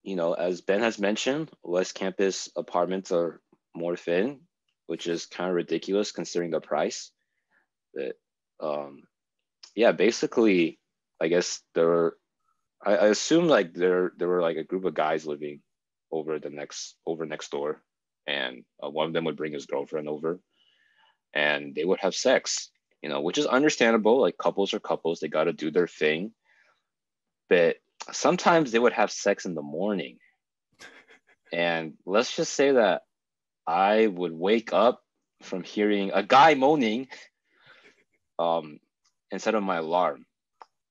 as Ben has mentioned, West Campus apartments are more thin, which is kind of ridiculous considering the price. But um, yeah, basically, I guess I assume like there were like a group of guys living over next door, and one of them would bring his girlfriend over, and they would have sex, which is understandable. Like couples are couples, they got to do their thing. But sometimes they would have sex in the morning, and let's just say that I would wake up from hearing a guy moaning um, instead of my alarm.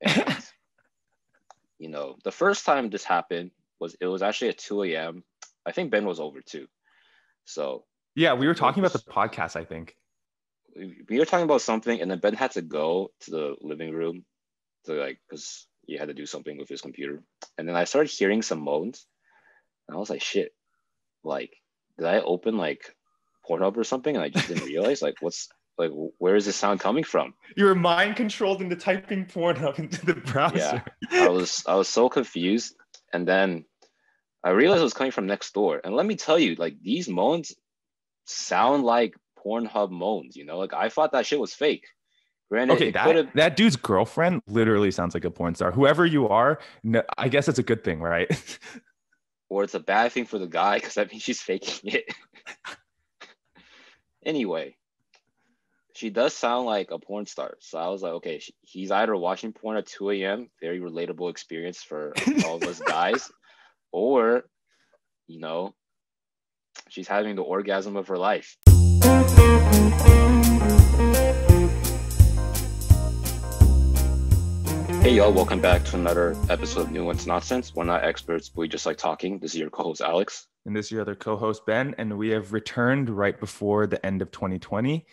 And the first time this happened was actually at 2 a.m. I think Ben was over too. So Yeah, we were it talking about was the podcast, I think. we were talking about something, and then Ben had to go to the living room to because he had to do something with his computer. And then I started hearing some moans, and I was like, shit, like, did I open like Pornhub or something? And I just didn't realize where is this sound coming from? You were mind controlled into typing porn up into the Yeah, browser. I was so confused, and then I realized it was coming from next door. And let me tell you, like these moans sound like Pornhub moans. Like I thought that shit was fake. Granted, Okay, it could that have, that dude's girlfriend literally sounds like a porn star. Whoever you are, no, I guess it's a good thing, right? or it's a bad thing for the guy because that means she's faking it. Anyway, she does sound like a porn star. So I was like, okay, he's either watching porn at 2 a.m., very relatable experience for all of us guys, or, you know, she's having the orgasm of her life. Hey, y'all, welcome back to another episode of Nuanced Nonsense. We're not experts, but we just like talking. This is your co host, Alex. And this is your other co-host, Ben, and we have returned right before the end of 2020.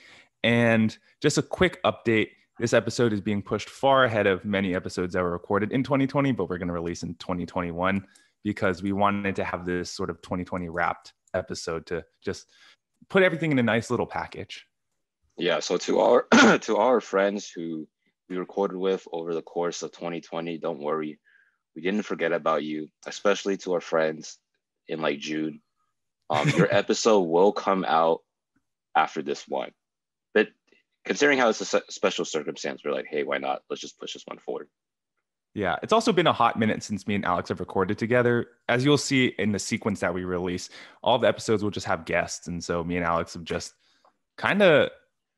And just a quick update, this episode is being pushed far ahead of many episodes that were recorded in 2020, but we're going to release in 2021 because we wanted to have this sort of 2020 wrapped episode to just put everything in a nice little package. Yeah, so to our to our friends who we recorded with over the course of 2020, don't worry. We didn't forget about you, especially to our friends in like June. Your episode will come out after this one. But considering how it's a special circumstance, we're like, hey, why not? Let's just push this one forward. Yeah, it's also been a hot minute since me and Alex have recorded together. As you'll see in the sequence that we release, all the episodes will just have guests. And so me and Alex have just kind of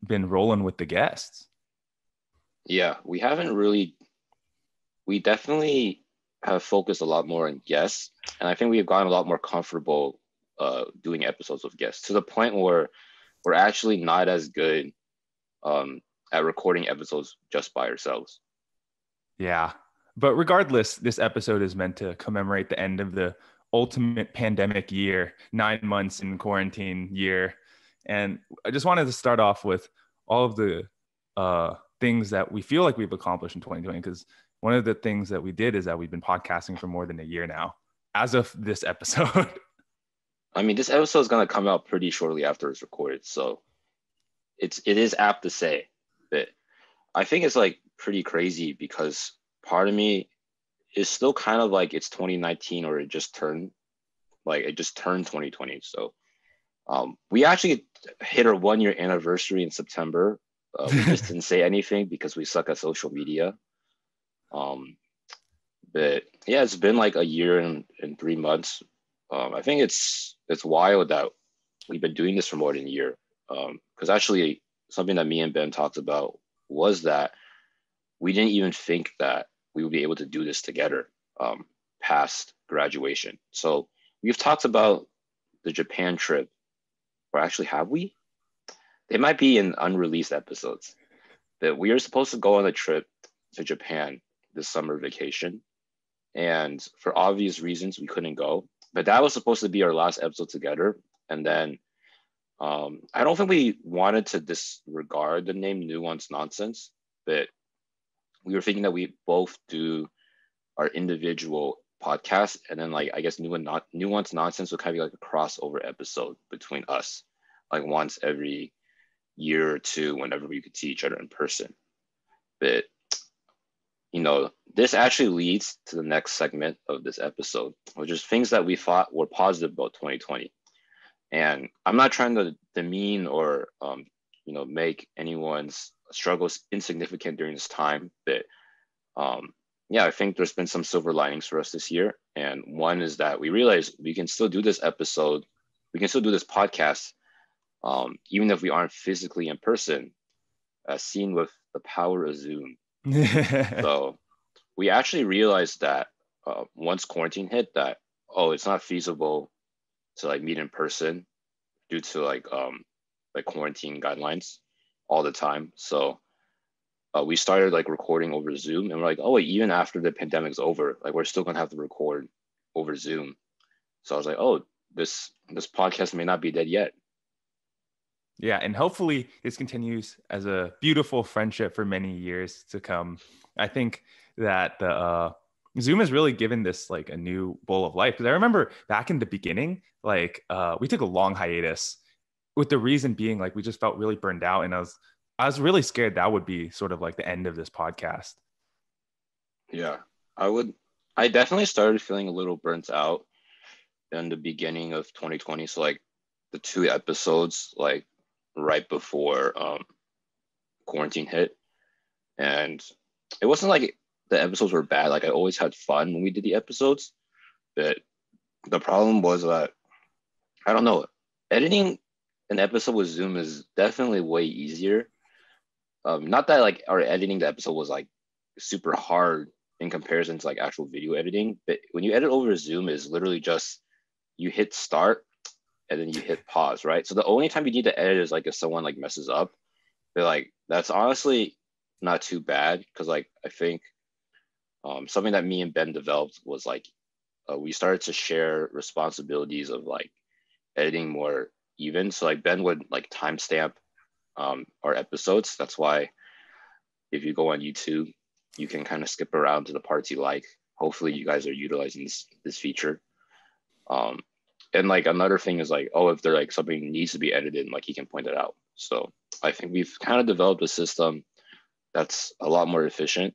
been rolling with the guests. Yeah, we definitely have focused a lot more on guests. And I think we have gotten a lot more comfortable doing episodes with guests to the point where we're actually not as good at recording episodes just by ourselves. Yeah. But regardless, this episode is meant to commemorate the end of the ultimate pandemic year, 9 months in quarantine year. And I just wanted to start off with all of the things that we feel like we've accomplished in 2020. Because one of the things that we did is that we've been podcasting for more than a year now, as of this episode. I mean, this episode is going to come out pretty shortly after it's recorded. So it is apt to say that I think it's like pretty crazy because part of me is still kind of like it's 2019 or it just turned 2020. So we actually hit our 1 year anniversary in September. We just didn't say anything because we suck at social media. But yeah, it's been like a year and 3 months. I think it's wild that we've been doing this for more than a year. Because actually, something that me and Ben talked about was that we didn't even think that we would be able to do this together past graduation. So we've talked about the Japan trip, or actually, have we? They might be in unreleased episodes. That we are supposed to go on a trip to Japan this summer vacation, and for obvious reasons, we couldn't go. But that was supposed to be our last episode together, and then I don't think we wanted to disregard the name Nuanced Nonsense, but we were thinking that we both do our individual podcasts, and then like I guess Nuanced Nonsense would kind of be like a crossover episode between us, like once every year or two, whenever we could see each other in person. But this actually leads to the next segment of this episode, which is things that we thought were positive about 2020. And I'm not trying to demean or make anyone's struggles insignificant during this time, but yeah, I think there's been some silver linings for us this year. And one is that we realized we can still do this episode, we can still do this podcast, even if we aren't physically in person, as seen with the power of Zoom. So we actually realized that once quarantine hit, that it's not feasible to like meet in person due to like quarantine guidelines all the time. So we started like recording over Zoom, and we're like, oh wait, even after the pandemic's over, like we're still gonna have to record over Zoom. So I was like, oh, this podcast may not be dead yet. Yeah, and hopefully this continues as a beautiful friendship for many years to come. I think that the Zoom has really given this like a new bowl of life, because I remember back in the beginning, like we took a long hiatus, with the reason being like we just felt really burned out, and I was really scared that would be sort of like the end of this podcast. Yeah, I definitely started feeling a little burnt out in the beginning of 2020. So like the 2 episodes like right before quarantine hit, and it wasn't like the episodes were bad. Like I always had fun when we did the episodes, but the problem was that I don't know, editing an episode with Zoom is definitely way easier. Not that like our editing the episode was like super hard in comparison to like actual video editing, but when you edit over Zoom is literally just you hit start and then you hit pause, right? So the only time you need to edit is like if someone like messes up. But like that's honestly not too bad, because like I think something that me and Ben developed was like we started to share responsibilities of like editing more even. So like Ben would like timestamp our episodes. That's why if you go on YouTube, you can kind of skip around to the parts you like. Hopefully you guys are utilizing this feature. Um, and like another thing is like, if there like something needs to be edited, like he can point it out. So I think we've kind of developed a system that's a lot more efficient.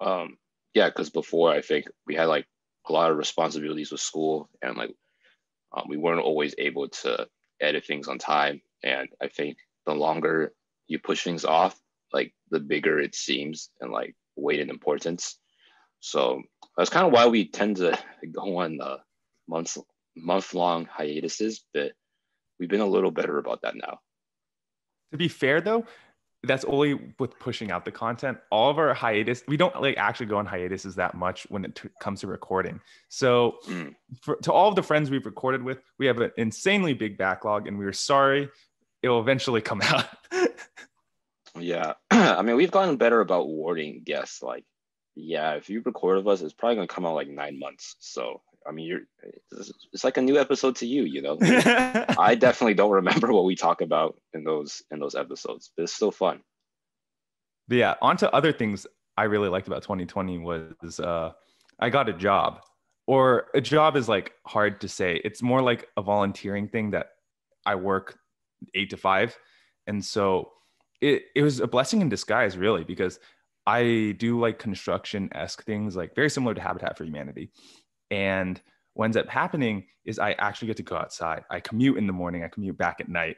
Yeah, because before I think we had like a lot of responsibilities with school, and like we weren't always able to edit things on time. And I think the longer you push things off, like the bigger it seems and like weight and importance. So that's kind of why we tend to go on month long hiatuses, but we've been a little better about that now. To be fair though, that's only with pushing out the content. All of our hiatus, we don't like actually go on hiatuses that much when it comes to recording. So to all of the friends we've recorded with, we have an insanely big backlog, and we're sorry. It will eventually come out. Yeah. I mean, we've gotten better about warning guests. Like, yeah, if you record with us, it's probably going to come out like 9 months. So, I mean, it's like a new episode to you, you know? I definitely don't remember what we talk about in those episodes, but it's still fun. But yeah, on to other things I really liked about 2020 was I got a job. Or a job is like hard to say. It's more like a volunteering thing that I work 8 to 5. And so it was a blessing in disguise, really, because I do like construction-esque things, like very similar to Habitat for Humanity. And what ends up happening is I actually get to go outside. I commute in the morning, I commute back at night.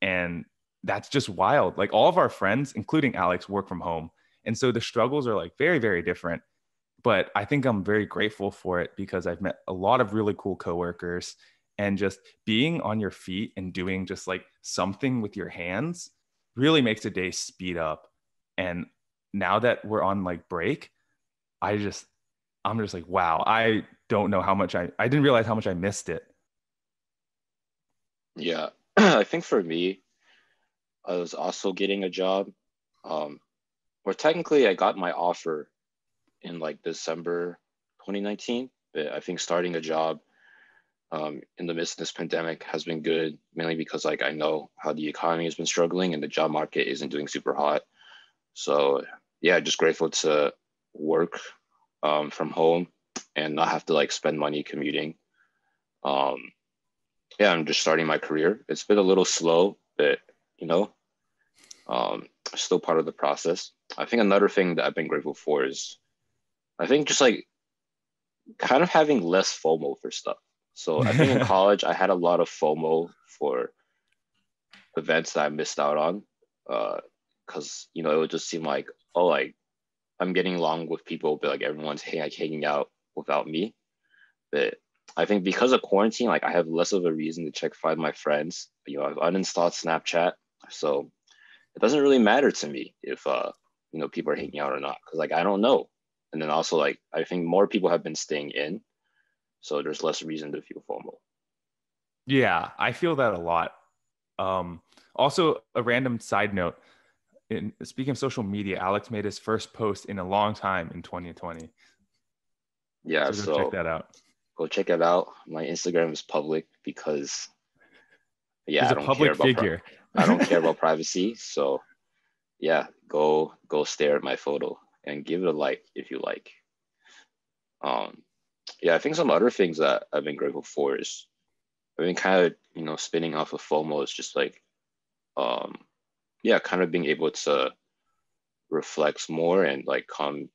And that's just wild. Like all of our friends, including Alex, work from home. And so the struggles are like very, very different. But I think I'm very grateful for it, because I've met a lot of really cool coworkers, and just being on your feet and doing just like something with your hands really makes a day speed up. And now that we're on like break, I'm just like, wow, I don't know how much I didn't realize how much I missed it. Yeah. I think for me, I was also getting a job. Or technically I got my offer in like December 2019, but I think starting a job in the midst of this pandemic has been good, mainly because like I know how the economy has been struggling and the job market isn't doing super hot. So yeah, just grateful to work from home and not have to like spend money commuting. Um, yeah, I'm just starting my career. It's been a little slow, but you know, still part of the process. I think another thing that I've been grateful for is I think just like kind of having less FOMO for stuff. So I think in college I had a lot of FOMO for events that I missed out on. Because you know it would just seem like, oh, like I'm getting along with people, but like everyone's hanging out without me. But I think because of quarantine, like I have less of a reason to find my friends. You know, I've uninstalled Snapchat, so it doesn't really matter to me if you know, people are hanging out or not, because like I don't know. And then also like I think more people have been staying in, so there's less reason to feel FOMO. Yeah, I feel that a lot. Um, Also, a random side note. In speaking of social media, Alex made his first post in a long time in 2020. Yeah, So go check so that out. go check it out. My Instagram is public because yeah, He's a public figure. I don't care about privacy. So yeah, go stare at my photo and give it a like if you like. Um, yeah, I think some other things that I've been grateful for is I've been kind of, you know, spinning off of FOMO is just like um yeah, kind of being able to reflect more and like come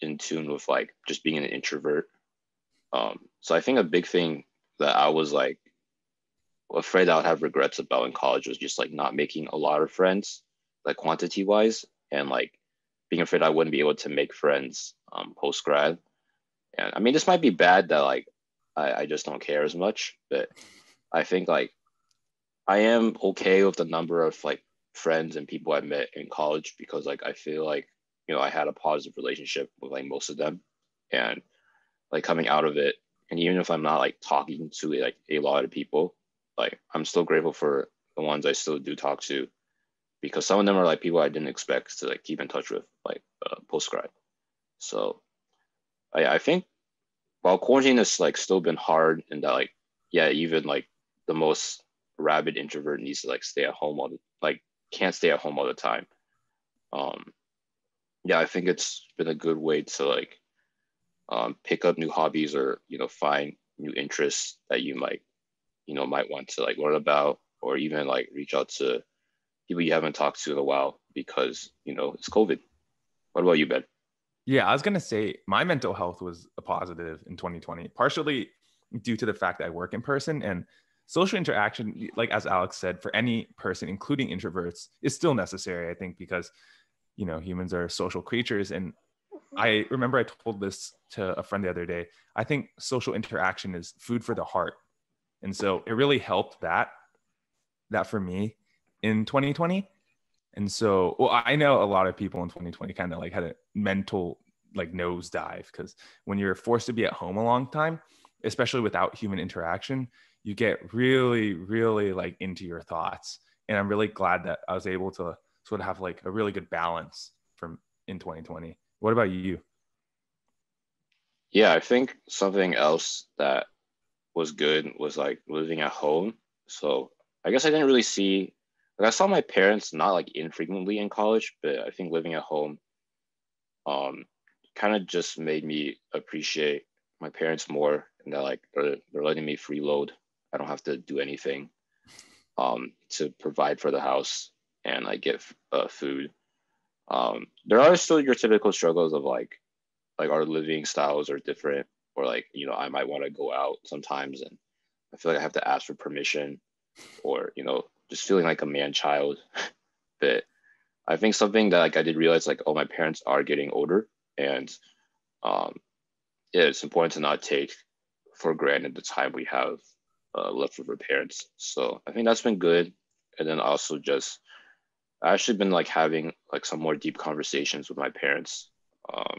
in tune with like just being an introvert. So I think a big thing that I was like afraid I would have regrets about in college was just like not making a lot of friends, like quantity wise, and like being afraid I wouldn't be able to make friends post grad. And I mean, this might be bad that like I just don't care as much, but I think like I am okay with the number of like friends and people I met in college because like I feel like, you know, I had a positive relationship with like most of them, and like coming out of it, and even if I'm not like talking to like a lot of people, like I'm still grateful for the ones I still do talk to, because some of them are like people I didn't expect to like keep in touch with, like post grad. So I think while quarantine has like still been hard, and that like yeah, even like the most rabid introvert needs to like stay at home all the like can't stay at home all the time. Um, yeah, I think it's been a good way to like pick up new hobbies, or you know, find new interests that you might, you know, might want to like learn about, or even like reach out to people you haven't talked to in a while because you know it's COVID. What about you, Ben? Yeah, I was gonna say my mental health was a positive in 2020, partially due to the fact that I work in person and social interaction, like as Alex said, for any person, including introverts, is still necessary, I think, because you know humans are social creatures. And I remember I told this to a friend the other day. I think social interaction is food for the heart. And so it really helped that for me in 2020. And so, well, I know a lot of people in 2020 kind of like had a mental like nosedive because when you're forced to be at home a long time, especially without human interaction, you get really, really like into your thoughts. And I'm really glad that I was able to sort of have like a really good balance from in 2020. What about you? Yeah, I think something else that was good was like living at home. So I guess I didn't really see, like I saw my parents not like infrequently in college, but I think living at home um kind of just made me appreciate my parents more, and that like they're letting me freeload. I don't have to do anything to provide for the house, and I get food. There are still your typical struggles of like our living styles are different, or like, you know, I might want to go out sometimes and I feel like I have to ask for permission, or you know, just feeling like a man child. But I think something that like I did realize, like, oh, my parents are getting older, and um yeah, it's important to not take for granted the time we have left with our parents. So I think that's been good. And then also just I actually been like having like some more deep conversations with my parents um,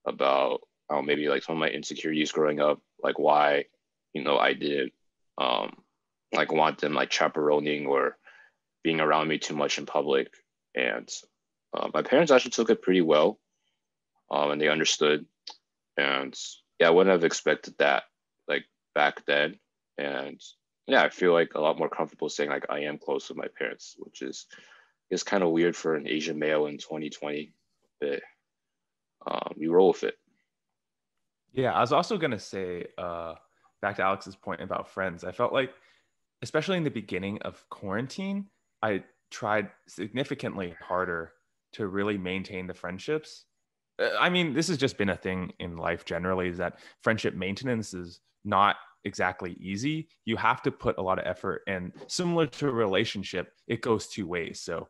about maybe like some of my insecurities growing up, like why, you know, I didn't um, like want them like chaperoning or being around me too much in public. And my parents actually took it pretty well, and they understood. And yeah, I wouldn't have expected that like back then. And yeah, I feel like a lot more comfortable saying like I am close with my parents, which is kind of weird for an Asian male in 2020, but we roll with it. Yeah, I was also gonna say, back to Alex's point about friends. I felt like, especially in the beginning of quarantine, I tried significantly harder to really maintain the friendships, I mean, this has just been a thing in life generally, is that friendship maintenance is not exactly easy. You have to put a lot of effort, and similar to a relationship, it goes two ways. So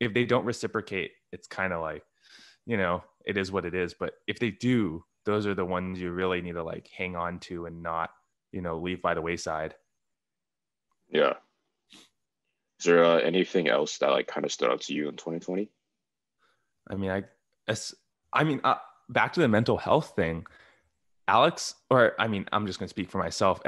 if they don't reciprocate, it's kind of like, it is what it is. But if they do, those are the ones you really need to like hang on to and not, leave by the wayside. Yeah. Is there anything else that like kind of stood out to you in 2020? I mean, as- I mean, back to the mental health thing, Alex, or I mean, I'm just going to speak for myself.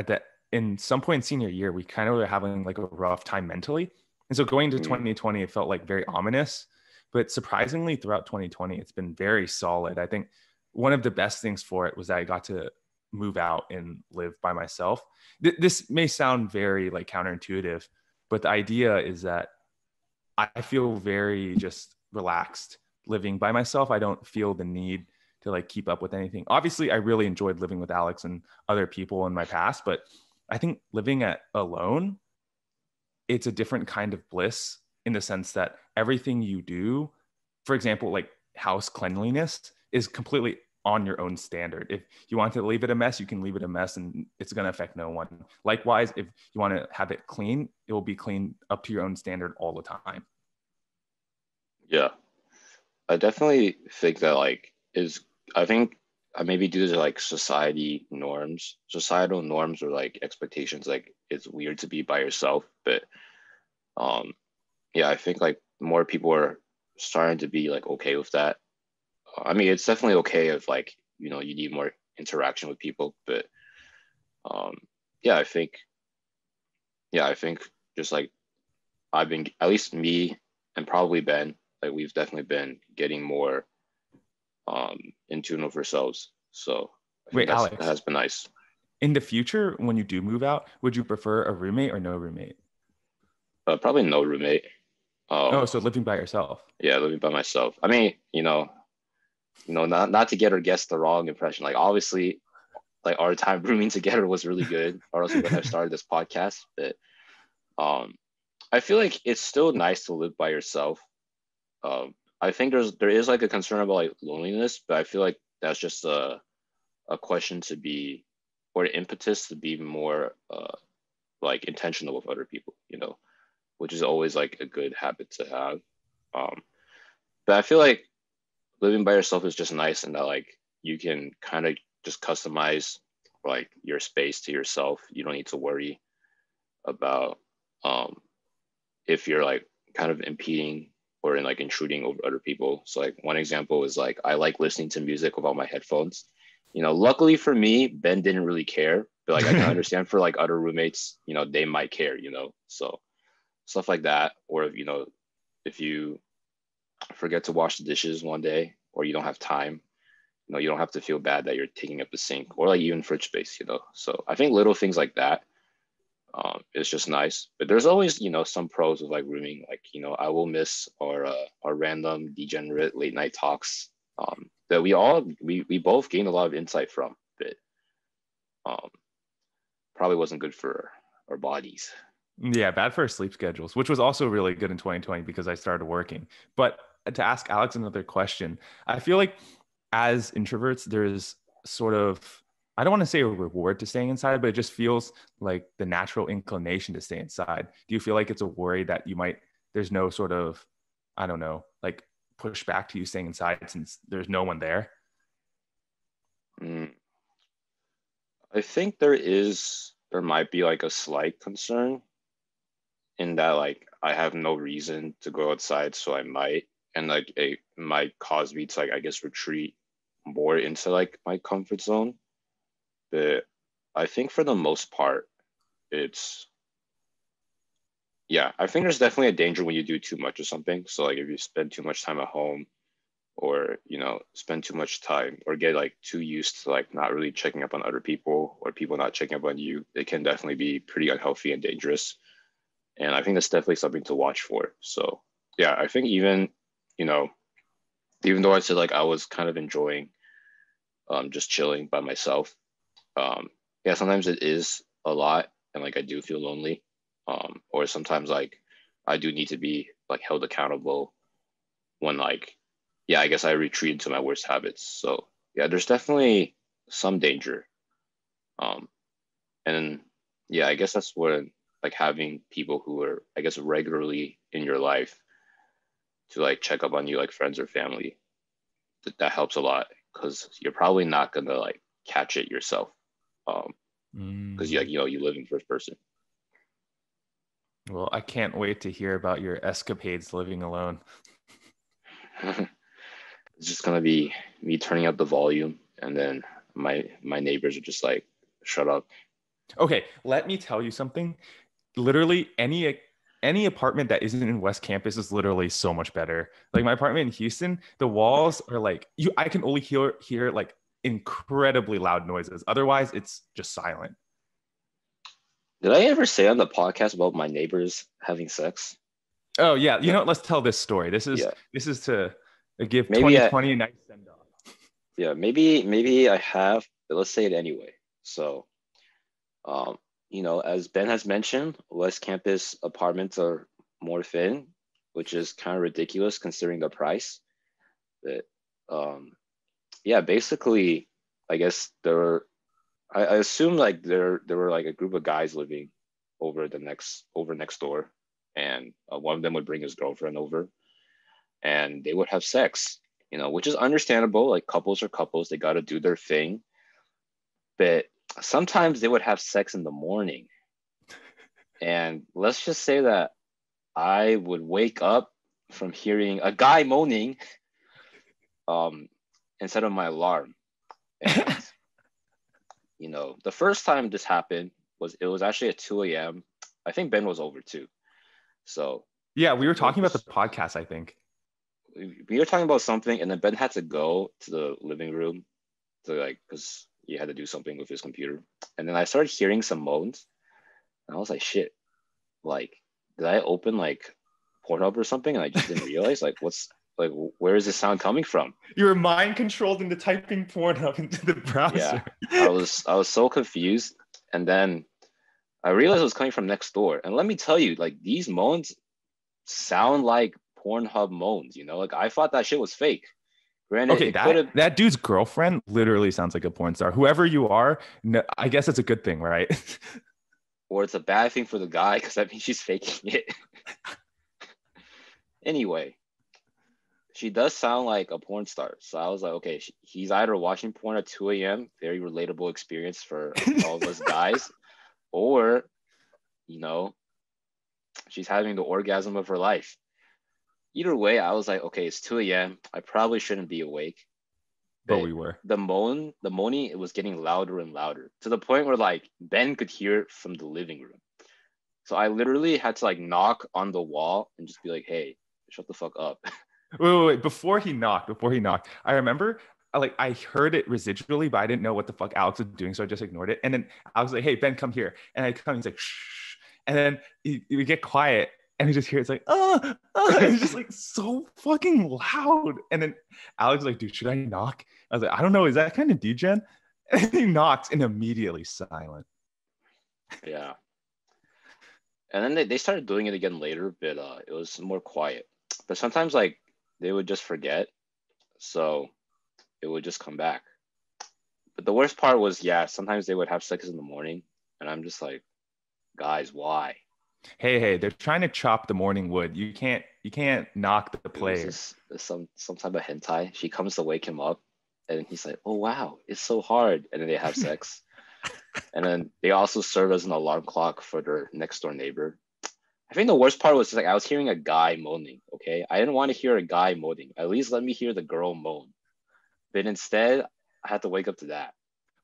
In some point senior year, we kind of were having like a rough time mentally. And so going to Mm, 2020, it felt like very ominous, but surprisingly throughout 2020, it's been very solid. I think one of the best things for it was that I got to move out and live by myself. This may sound very like counterintuitive, but the idea is that I feel very just relaxed living by myself. I don't feel the need to like keep up with anything. Obviously, I really enjoyed living with Alex and other people in my past, but I think living alone, it's a different kind of bliss in the sense that everything you do, for example, like house cleanliness, is completely on your own standard. If you want to leave it a mess, you can leave it a mess and it's going to affect no one. Likewise, if you want to have it clean, it will be clean up to your own standard all the time. yeah. I definitely think that like is I think maybe due to like societal norms or like expectations, like it's weird to be by yourself. But um yeah, I think like more people are starting to be like okay with that. I mean, it's definitely okay if like, you need more interaction with people, but um yeah, I think just like I've been, at least me and probably Ben, like we've definitely been getting more in tune with ourselves. So I think Wait, that Alex, has been nice. in the future, when you do move out, would you prefer a roommate or no roommate? Probably no roommate. Oh, Um, so living by yourself. yeah, living by myself. I mean, not to get our guests the wrong impression. Like obviously, like our time rooming together was really good, or else we wouldn't have started this podcast. But um, I feel like it's still nice to live by yourself. I think there is like a concern about like loneliness, but I feel like that's just a question to be, or an impetus to be more like intentional with other people, which is always like a good habit to have. Um, but I feel like living by yourself is just nice in that like you can kind of just customize like your space to yourself. You don't need to worry about um, if you're like kind of impeding or in like intruding over other people. So like one example is like I like listening to music without my headphones. Luckily for me, Ben didn't really care, but like I can understand for like other roommates, they might care, so stuff like that. Or if you forget to wash the dishes one day or you don't have time, you don't have to feel bad that you're taking up the sink or like even fridge space, so I think little things like that, it's just nice. But there's always some pros of like rooming, like I will miss our random degenerate late night talks, that we both gained a lot of insight from, but um, probably wasn't good for our bodies. Yeah, bad for our sleep schedules, which was also really good in 2020 because I started working. But to ask Alex another question, I feel like as introverts, there's sort of, I don't want to say a reward to staying inside, but it just feels like the natural inclination to stay inside. Do you feel like it's a worry that there's no sort of, I don't know, like pushback to you staying inside since there's no one there? Mm, I think there might be like a slight concern in that like I have no reason to go outside, so I might, and like it might cause me to like I guess retreat more into like my comfort zone. But I think for the most part, it's yeah, I think there's definitely a danger when you do too much of something. So like if you spend too much time at home or spend too much time or get like too used to like not really checking up on other people or people not checking up on you, it can definitely be pretty unhealthy and dangerous. And I think that's definitely something to watch for. So yeah, I think you know, even though I said like I was kind of enjoying just chilling by myself, yeah, sometimes it is a lot and like I do feel lonely. Or sometimes like I do need to be like held accountable when like yeah, I guess I retreated to my worst habits. So yeah, there's definitely some danger. Um, and yeah, I guess that's what like having people who are, I guess, regularly in your life to like check up on you, like friends or family, that helps a lot because you're probably not gonna like catch it yourself. Because you Mm. like, you live in first person. Well, I can't wait to hear about your escapades living alone. It's just gonna be me turning up the volume, and then my neighbors are just like, shut up. Okay, let me tell you something. Literally any apartment that isn't in West Campus is literally so much better. Like my apartment in Houston, the walls are like I can only hear like incredibly loud noises. Otherwise, it's just silent. Did I ever say on the podcast about my neighbors having sex? Oh yeah, you No. know what? Let's tell this story. Yeah, This is to give maybe I 2020 a nice send off. yeah maybe I have, but let's say it anyway. So um, as Ben has mentioned, West Campus apartments are more thin, which is kind of ridiculous considering the price. But um, yeah, basically, I guess I assume like there were like a group of guys living over next door, and one of them would bring his girlfriend over, and they would have sex, which is understandable. Like couples are couples, they got to do their thing. But sometimes they would have sex in the morning, and let's just say that I would wake up from hearing a guy moaning um, instead of my alarm. And the first time this happened was actually at 2 a.m. I think Ben was over too. So Yeah, we were talking about the this, podcast, I think. we were talking about something, and then Ben had to go to the living room to like because he had to do something with his computer. And then I started hearing some moans, and I was like, "Shit! Like, did I open like Pornhub or something?" And I just didn't realize where is this sound coming from? You were mind controlled into typing porn up into the Yeah, browser. I was so confused, and then I realized it was coming from next door. And let me tell you, like these moans sound like Pornhub moans. Like I thought that shit was fake. Granted, Okay, it could have, that dude's girlfriend literally sounds like a porn star. Whoever you are, no, I guess it's a good thing, right? or it's a bad thing for the guy because that means she's faking it. Anyway, she does sound like a porn star. So I was like, okay, he's either watching porn at 2 a.m., very relatable experience for all of us guys, or, you know, she's having the orgasm of her life. Either way, I was like, okay, it's 2 a.m. I probably shouldn't be awake. But But we were. the moaning, it was getting louder and louder to the point where like Ben could hear it from the living room. So I literally had to like knock on the wall and just be like, hey, shut the fuck up. Wait. Before he knocked, I remember I heard it residually, but I didn't know what the fuck Alex was doing, so I just ignored it. And then I was like, "Hey Ben, come here." And I come. He's like, "Shh." And then we get quiet, and we just hear it's like, and it's just like so fucking loud. And then Alex was like, "Dude, should I knock?" I was like, "I don't know. Is that kind of degen?" And he knocks, and immediately silent. Yeah. And then they started doing it again later, but it was more quiet. But sometimes like they would just forget. So it would just come back. But the worst part was, yeah, sometimes they would have sex in the morning. And I'm just like, guys, why? Hey, they're trying to chop the morning wood. You can't knock the It was player. just some type of hentai. She comes to wake him up, and he's like, "Oh wow, it's so hard." And then they have sex, and then they also serve as an alarm clock for their next door neighbor. I think the worst part was just, like I was hearing a guy moaning. Okay, I didn't want to hear a guy moaning. At least let me hear the girl moan. But instead, I had to wake up to that.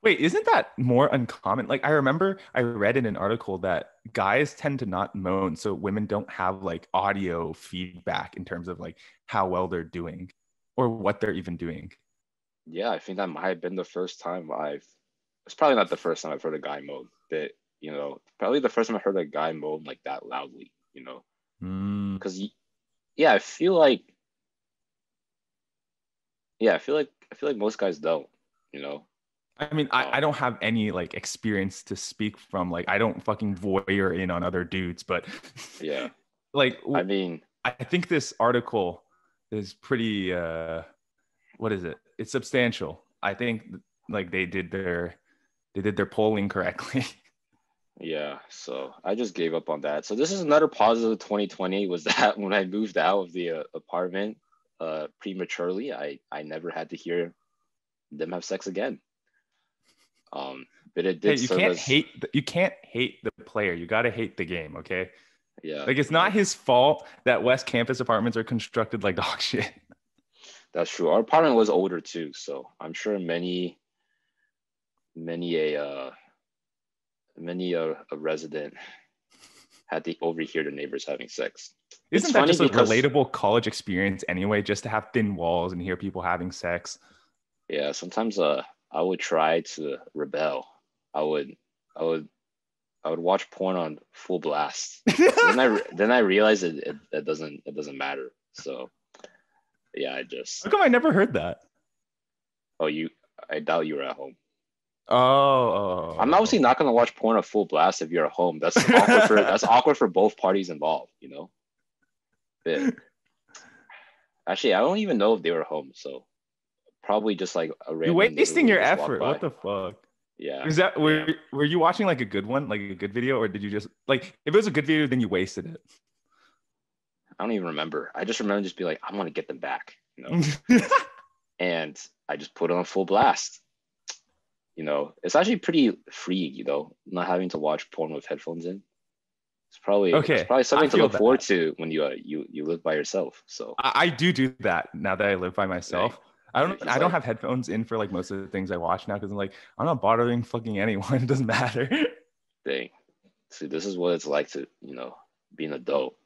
Wait, isn't that more uncommon? Like I remember I read in an article that guys tend to not moan, so women don't have like audio feedback in terms of like how well they're doing or what they're even doing. Yeah, I think that might have been the first time I've. It's probably not the first time I've heard a guy moan, but probably the first time I heard a guy moan like that loudly. Mm. Because yeah, I feel like most guys don't. You know, I mean, I um, don't have any like experience to speak from. Like I don't fucking voyeur in on other dudes, but yeah. like I mean, I think this article is pretty what is it? It's substantial. I think like they did their polling correctly. Yeah, so I just gave up on that. So this is another positive of 2020 was that when I moved out of the apartment prematurely, I never had to hear them have sex again. But it Hey, did serve as you can't hate the player. You got to hate the game, okay? yeah, Like it's not his fault that West Campus apartments are constructed like dog shit. that's true. Our apartment was older too, so I'm sure many a resident had to overhear the neighbors having sex. It's Isn't that funny just a because relatable college experience anyway, just to have thin walls and hear people having sex? yeah, sometimes I would try to rebel. I would I would I would watch porn on full blast. But then I realized it doesn't matter. So yeah, I just How come I never heard that? oh you I doubt you were at home. I'm obviously Oh. not gonna watch porn at full blast if you're at home. That's awkward for both parties involved, you know? But actually I don't even know if they were home, so probably just like a You're random neighbor wasting who your just walked effort. What by. the fuck? Yeah, Is that yeah. were you watching like a good one, like a good video, or did you just like if it was a good video, then you wasted it? I don't even remember. I just remember just be like, I'm gonna get them back, you know. And I just put it on full blast. You know, it's actually pretty free, you know, not having to watch porn with headphones in. It's Okay, probably I something to feel look forward that. to when you live by yourself. So I do that now that I live by dang, myself. because I don't like have headphones in for like most of the things I watch now because I'm like I'm not bothering fucking anyone. It doesn't matter. dang, see, this is what it's like to be an adult.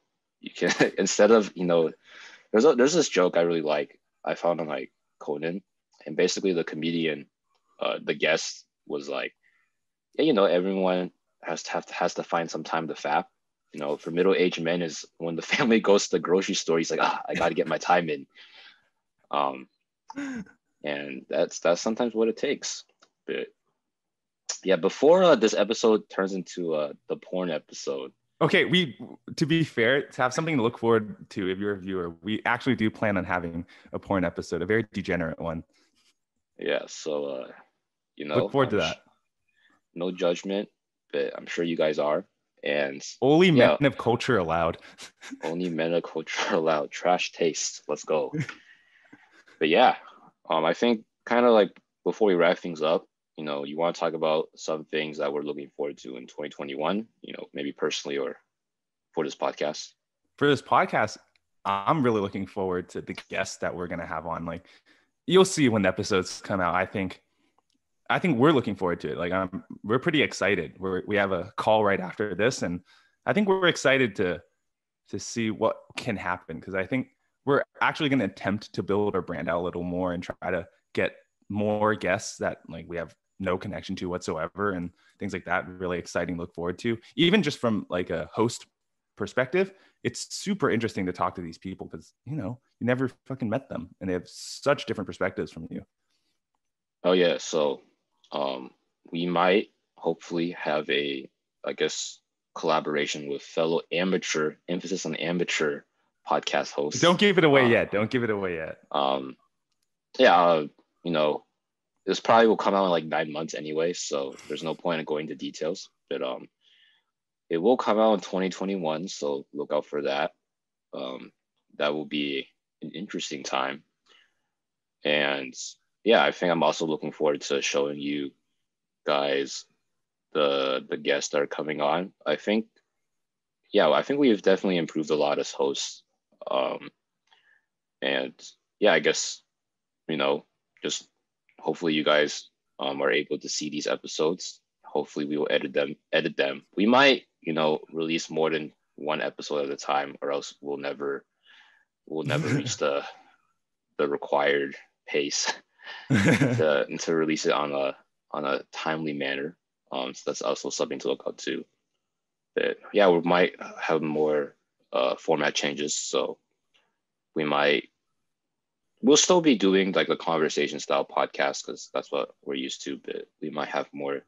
You can instead of there's this joke I really like. I found on like Conan, and basically the comedian, the guest was like, yeah, everyone has to find some time to fap. For middle-aged men is when the family goes to the grocery store, he's like, I got to get my time in. And that's sometimes what it takes. But yeah, before this episode turns into the porn episode. Okay, we to be fair, to have something to look forward to if you're a viewer, we actually do plan on having a porn episode, a very degenerate one. Yeah, so Look forward to that. no judgment, but I'm sure you guys are. And Only men yeah, of culture allowed. only men of culture allowed. Trash taste. Let's go. But yeah, I think kind of like before we wrap things up, you want to talk about some things that we're looking forward to in 2021, maybe personally or for this podcast. For this podcast, I'm really looking forward to the guests that we're gonna have on. Like, you'll see when the episodes come out. I think we're looking forward to it. Like, we're pretty excited. We have a call right after this, and I think we're excited to see what can happen because I think we're actually going to attempt to build our brand out a little more and try to get more guests that like we have no connection to whatsoever and things like that. Really exciting to look forward to. Even just from like a host perspective, it's super interesting to talk to these people because you never fucking met them and they have such different perspectives from you. Oh yeah, so we might hopefully have I guess, collaboration with fellow amateur, emphasis on amateur podcast Don't hosts. give it away yet. Don't give it away yet. Yeah, this probably will come out in like 9 months anyway, so there's no point in going into details. But it will come out in 2021, so look out for that. That will be an interesting time. And yeah, I think I'm also looking forward to showing you guys the guests that are coming on. I think we've definitely improved a lot as hosts. And yeah, I guess, just hopefully you guys are able to see these episodes. Hopefully we will edit them. We might, release more than one episode at a time, or else we'll never reach the required pace to release it on a timely manner. So that's also something to look out to. But yeah, we might have more format changes. So we'll still be doing like a conversation style podcast because that's what we're used to. But we might have more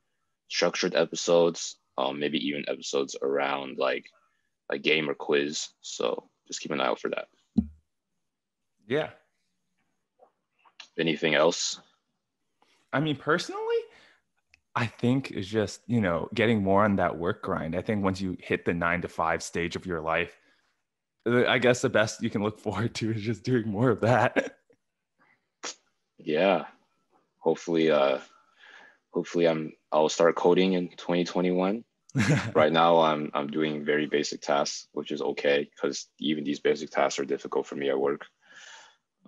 structured episodes, maybe even episodes around like a game or quiz. So just keep an eye out for that. Yeah. Anything else? I mean, personally, I think is just, you know, getting more on that work grind. I think once you hit the 9 to 5 stage of your life, I guess the best you can look forward to is just doing more of that. Yeah. Hopefully, I'll start coding in 2021. Right now I'm doing very basic tasks, which is okay because even these basic tasks are difficult for me at work.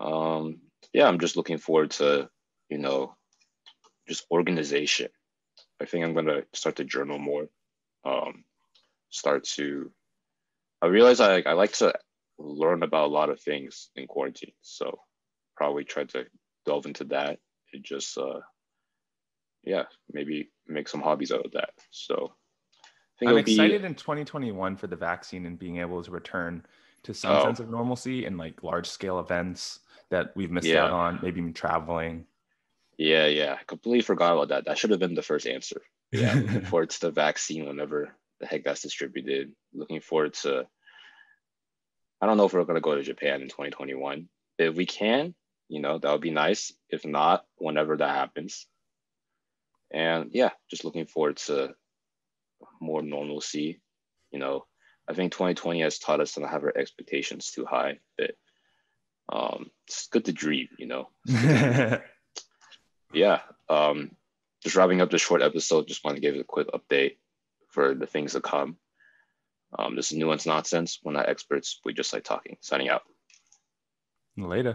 Yeah, I'm just looking forward to, you know, just organization. I think I'm gonna start to journal more. Um, start to I realize I like to learn about a lot of things in quarantine. So probably try to delve into that and just yeah, maybe make some hobbies out of that. So I think I'm it'll be excited in 2021 for the vaccine and being able to return to some oh sense of normalcy and like large scale events that we've missed out yeah. on, maybe even traveling. Yeah. I completely forgot about that. That should have been the first answer. Yeah, looking forward to the vaccine whenever the heck that's distributed. Looking forward to, I don't know if we're going to go to Japan in 2021. If we can, you know, that would be nice. If not, whenever that happens. And yeah, just looking forward to more normalcy. You know, I think 2020 has taught us to not have our expectations too high, but it's good to dream, you know, it's good to dream. Yeah. Just wrapping up this short episode, just want to give a quick update for the things to come. This is Nuanced Nonsense. We're not experts. We just like talking. Signing out. Later.